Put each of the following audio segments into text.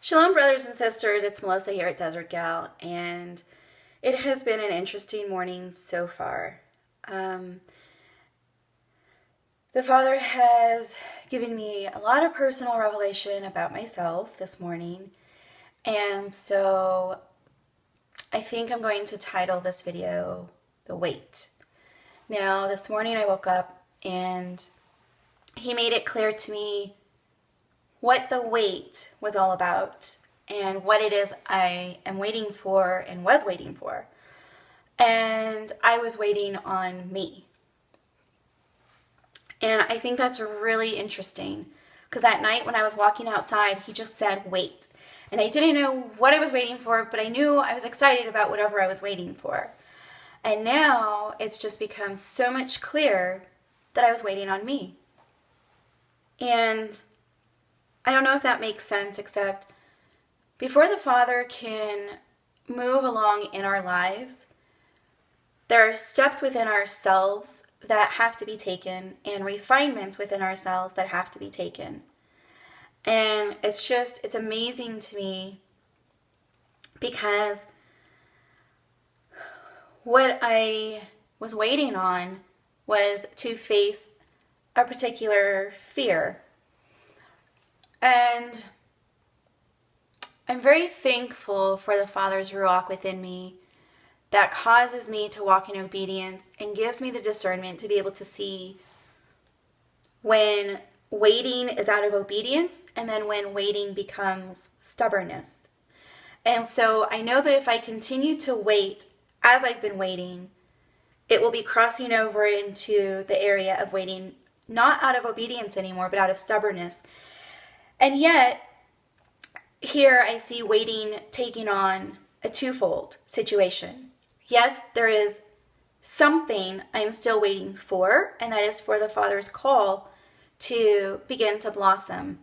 Shalom, brothers and sisters. It's Melissa here at Desert Gal, and it has been an interesting morning so far. The Father has given me a lot of personal revelation about myself this morning, and so I think I'm going to title this video, The Wait. Now, this morning I woke up and He made it clear to me what the wait was all about and what it is I am waiting for and was waiting for. And I was waiting on me. And I think that's really interesting because that night when I was walking outside, He just said, wait. And I didn't know what I was waiting for, but I knew I was excited about whatever I was waiting for. And now it's just become so much clearer that I was waiting on me. And I don't know if that makes sense, except before the Father can move along in our lives, there are steps within ourselves that have to be taken and refinements within ourselves that have to be taken. And it's amazing to me because what I was waiting on was to face a particular fear. And I'm very thankful for the Father's Ruach within me that causes me to walk in obedience and gives me the discernment to be able to see when waiting is out of obedience and then when waiting becomes stubbornness. And so I know that if I continue to wait as I've been waiting, it will be crossing over into the area of waiting not out of obedience anymore, but out of stubbornness. And yet, here I see waiting taking on a twofold situation. Yes, there is something I'm still waiting for, and that is for the Father's call to begin to blossom.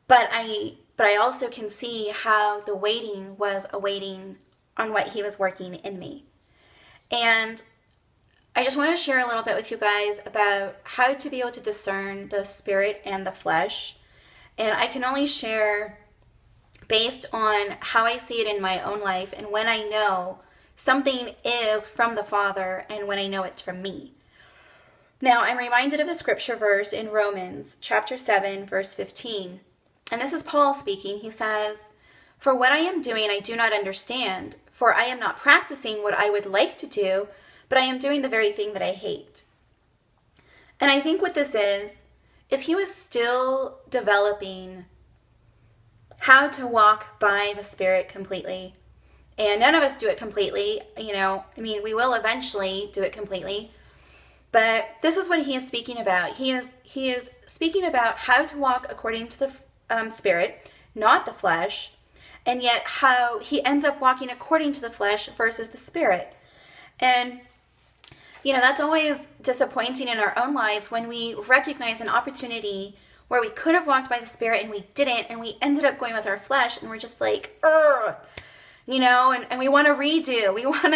But I also can see how the waiting was a waiting on what He was working in me. And I just want to share a little bit with you guys about how to be able to discern the spirit and the flesh. And I can only share based on how I see it in my own life and when I know something is from the Father and when I know it's from me. Now, I'm reminded of the scripture verse in Romans chapter 7, verse 15. And this is Paul speaking. He says, "For what I am doing I do not understand, for I am not practicing what I would like to do, but I am doing the very thing that I hate." And I think what this is he was still developing how to walk by the Spirit completely. And none of us do it completely, we will eventually do it completely. But this is what he is speaking about. He is speaking about how to walk according to the Spirit, not the flesh, and yet how he ends up walking according to the flesh versus the Spirit. And that's always disappointing in our own lives when we recognize an opportunity where we could have walked by the Spirit and we didn't, and we ended up going with our flesh, and we're just like, ugh, and we want to redo. We want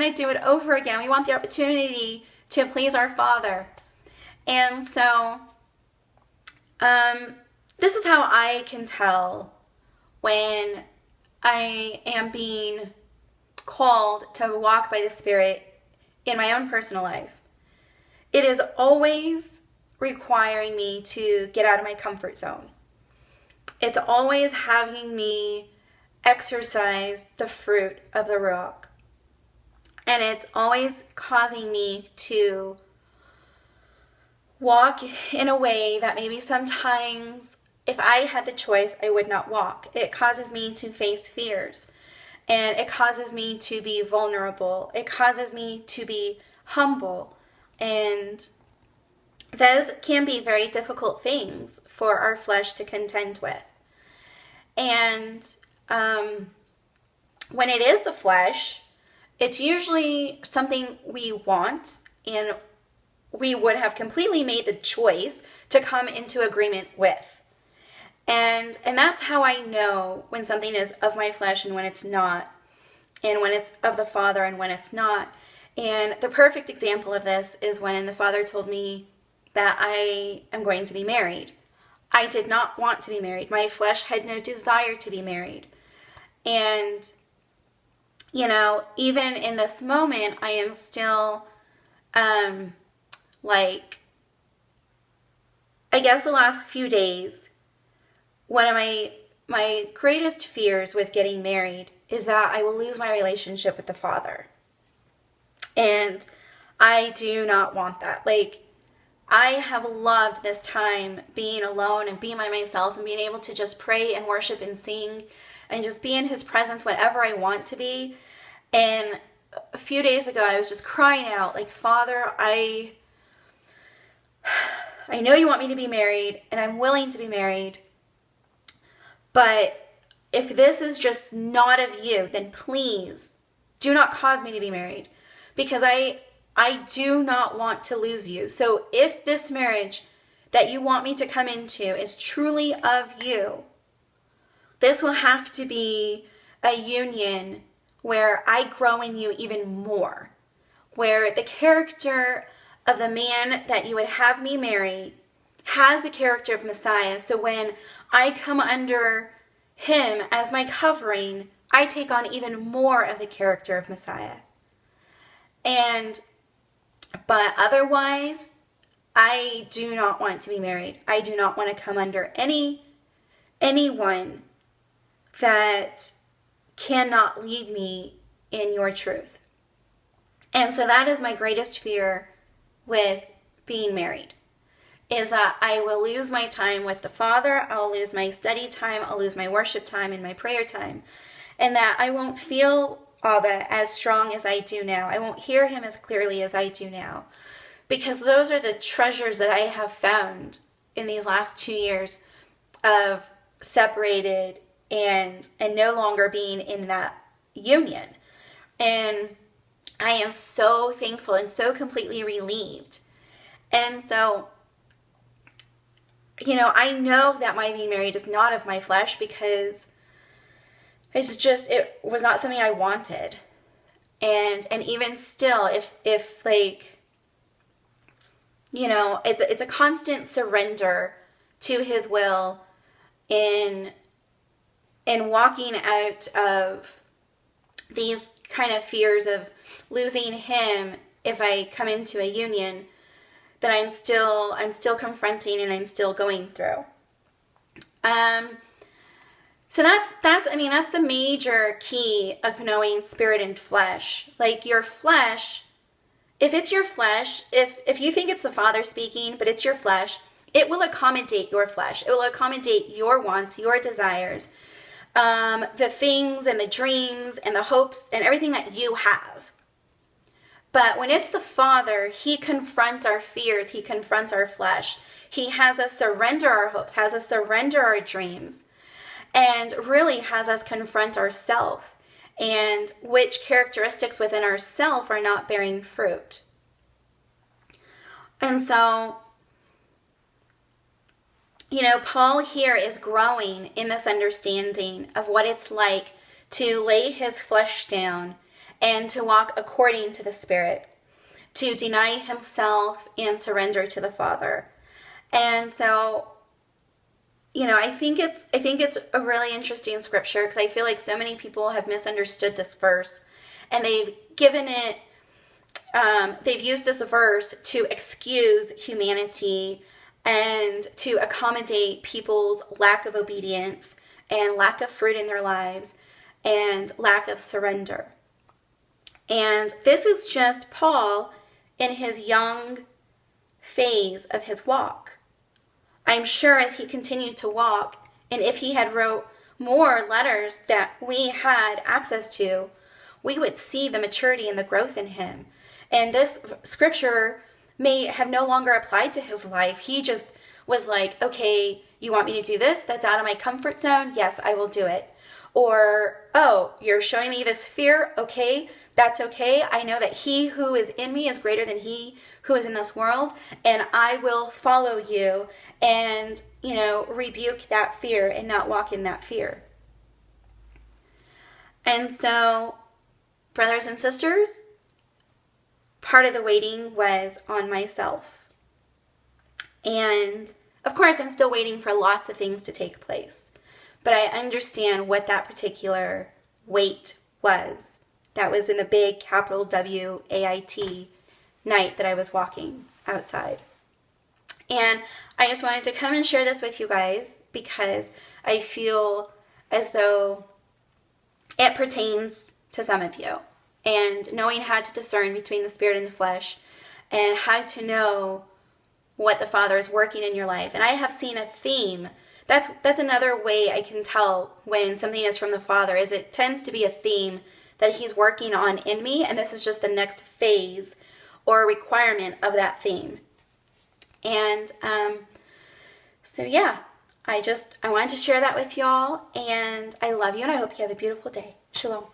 to do it over again. We want the opportunity to please our Father. And so this is how I can tell when I am being called to walk by the Spirit in my own personal life. It is always requiring me to get out of my comfort zone. It's always having me exercise the fruit of the Ruach. And it's always causing me to walk in a way that maybe sometimes if I had the choice, I would not walk. It causes me to face fears. And it causes me to be vulnerable. It causes me to be humble. And those can be very difficult things for our flesh to contend with. And when it is the flesh, it's usually something we want and we would have completely made the choice to come into agreement with. And that's how I know when something is of my flesh and when it's not, and when it's of the Father and when it's not. And the perfect example of this is when the Father told me that I am going to be married. I did not want to be married. My flesh had no desire to be married. And, even in this moment, I am still, I guess the last few days, one of my greatest fears with getting married is that I will lose my relationship with the Father. And I do not want that. I have loved this time being alone and being by myself and being able to just pray and worship and sing and just be in His presence whenever I want to be. And a few days ago, I was just crying out, Father, I know you want me to be married, and I'm willing to be married, but if this is just not of you, then please do not cause me to be married, because I do not want to lose you. So if this marriage that you want me to come into is truly of you, this will have to be a union where I grow in you even more, where the character of the man that you would have me marry has the character of Messiah. So when I come under Him as my covering, I take on even more of the character of Messiah. But otherwise, I do not want to be married. I do not want to come under anyone that cannot lead me in your truth. And so that is my greatest fear with being married, is that I will lose my time with the Father, I'll lose my study time, I'll lose my worship time and my prayer time, and that I won't feel Abba as strong as I do now. I won't hear Him as clearly as I do now, because those are the treasures that I have found in these last 2 years of separated and no longer being in that union. And I am so thankful and so completely relieved. And so, I know that my being married is not of my flesh, because it was not something I wanted. And even still, if it's a constant surrender to His will in walking out of these kind of fears of losing Him if I come into a union that I'm still confronting and I'm still going through. So that's the major key of knowing spirit and flesh. Your flesh, if it's your flesh, if you think it's the Father speaking, but it's your flesh, it will accommodate your flesh. It will accommodate your wants, your desires, the things and the dreams and the hopes and everything that you have. But when it's the Father, He confronts our fears. He confronts our flesh. He has us surrender our hopes, has us surrender our dreams, and really has us confront ourself and which characteristics within ourself are not bearing fruit. And so, Paul here is growing in this understanding of what it's like to lay his flesh down and to walk according to the Spirit, to deny himself and surrender to the Father. And so, I think it's a really interesting scripture, because I feel like so many people have misunderstood this verse, and they've used this verse to excuse humanity and to accommodate people's lack of obedience and lack of fruit in their lives and lack of surrender. And this is just Paul in his young phase of his walk. I'm sure as he continued to walk, and if he had wrote more letters that we had access to, we would see the maturity and the growth in him. And this scripture may have no longer applied to his life. He just was like, okay, you want me to do this? That's out of my comfort zone? Yes, I will do it. Or, oh, you're showing me this fear? Okay, that's okay. I know that He who is in me is greater than he who is in this world, and I will follow you and, rebuke that fear and not walk in that fear. And so, brothers and sisters, part of the waiting was on myself. And Of course, I'm still waiting for lots of things to take place, but I understand what that particular wait was. That was in the big capital W-A-I-T night that I was walking outside. And I just wanted to come and share this with you guys because I feel as though it pertains to some of you. And knowing how to discern between the spirit and the flesh, and how to know what the Father is working in your life. And I have seen a theme. That's another way I can tell when something is from the Father, is it tends to be a theme that He's working on in me, and this is just the next phase or requirement of that theme. And so yeah, I wanted to share that with y'all, and I love you, and I hope you have a beautiful day. Shalom.